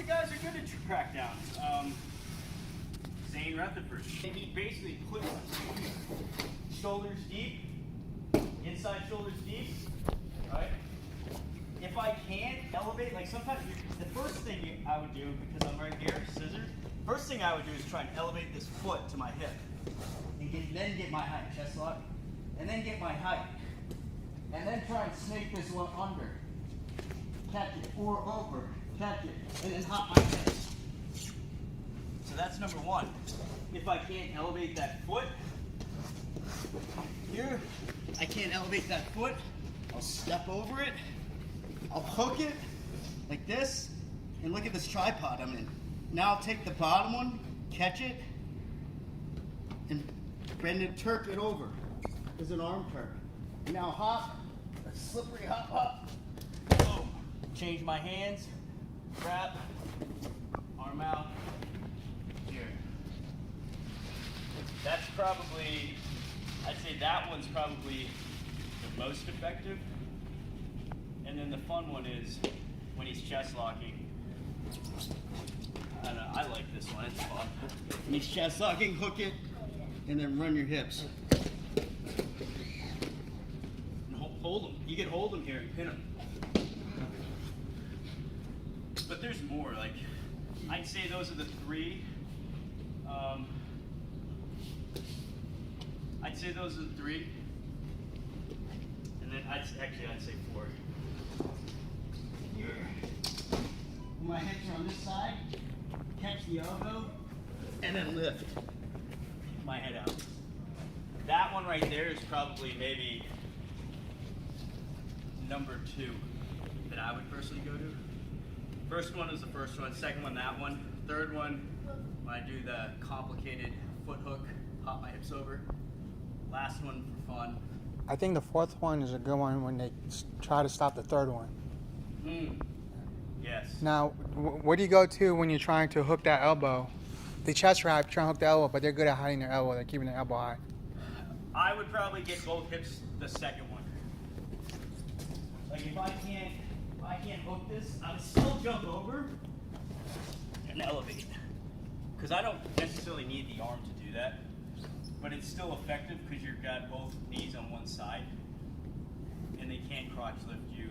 of guys are good at crackdowns. Zane Rutherford. He basically puts shoulders deep, inside shoulders deep, right? If I can't elevate, like sometimes the first thing I would do, because I'm right here, scissors, first thing I would do is try and elevate this foot to my hip. And then get my height, chest lock, and then get my height. And then try and snake this one under. Catch it, or over, catch it, and then hop my head. So that's number one. If I can't elevate that foot, here, I can't elevate that foot, I'll step over it, I'll hook it like this, and look at this tripod I'm in. Now I'll take the bottom one, catch it, and bend it, turk it over. There's an arm turn. Now hop, a slippery hop, boom. Change my hands, grab, arm out, here. That's probably, I'd say that one's probably the most effective. And then the fun one is when he's chest locking. I don't know, I like this one, it's fun. When he's chest locking, hook it, and then run your hips. And hold them. You can hold them here and pin them. But there's more, like, I'd say those are the three. I'd say those are the three. And then I'd say four. Here. My hips are on this side, catch the elbow, and then lift my head out. That one right there is probably maybe number 2 that I would personally go to. First one is the first one, second one that one, third one when I do the complicated foot hook, hop my hips over. Last one for fun. I think the fourth one is a good one when they try to stop the third one. Yes. Now, where do you go to when you're trying to hook that elbow? The chest wrap, trying to hook the elbow, but they're good at hiding their elbow. They're keeping their elbow high. I would probably get both hips the second one. Like if I can't hook this, I would still jump over and elevate. Because I don't necessarily need the arm to do that, but it's still effective because you've got both knees on one side and they can't crotch lift you.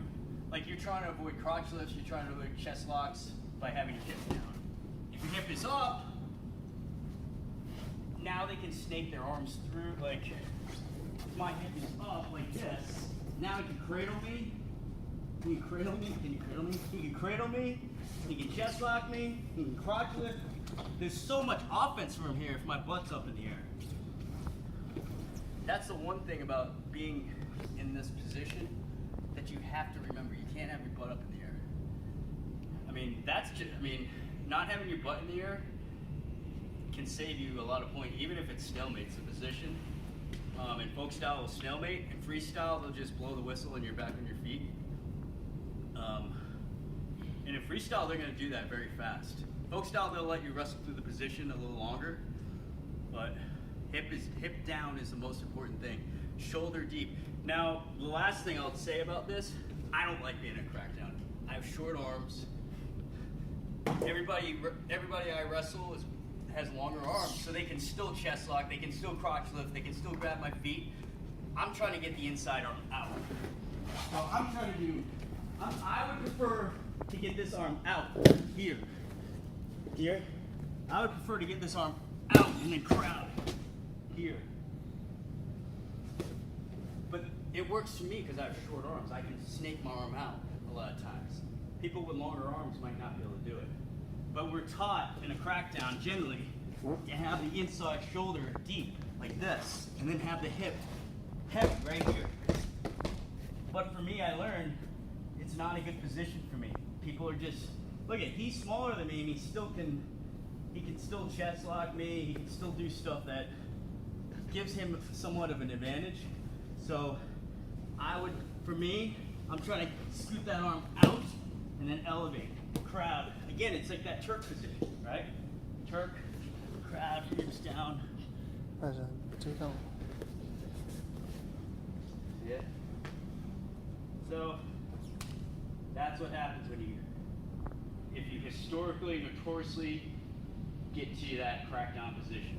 Like you're trying to avoid crotch lifts, you're trying to avoid chest locks by having your hips down. If your hip is up, now they can snake their arms through. Like my hip is up like this. Now he can cradle me. Can you cradle me? Can you cradle me? He can cradle me. He can chest lock me. He can crotch lift. There's so much offense from here if my butt's up in the air. That's the one thing about being in this position that you have to remember. You can't have your butt up in the air. I mean, that's just, not having your butt in the air can save you a lot of points, even if it's stalemate's the position. In folk style, will stalemate. In freestyle, they'll just blow the whistle and you're back on your feet. And in freestyle, they're going to do that very fast. Folk style, they'll let you wrestle through the position a little longer, but hip down is the most important thing. Shoulder deep. Now, the last thing I'll say about this, I don't like being a crackdown. I have short arms. Everybody I wrestle has longer arms, so they can still chest lock, they can still crotch lift, they can still grab my feet. I'm trying to get the inside arm out. So I'm trying to do, I would prefer to get this arm out here. Here. I would prefer to get this arm out and then crowd here. But it works for me because I have short arms. I can snake my arm out a lot of times. People with longer arms might not be able to do it. But we're taught in a crackdown generally to have the inside shoulder deep like this and then have the hip heavy right here. But for me, I learned it's not a good position for me. People are just, look at, he's smaller than me and he can still chest lock me, he can still do stuff that gives him somewhat of an advantage. So for me, I'm trying to scoot that arm out and then elevate, crowd. Again, it's like that Turk position, right? Turk, crowd, hips down. Yeah. So that's what happens when if you historically, notoriously get to that crackdown position.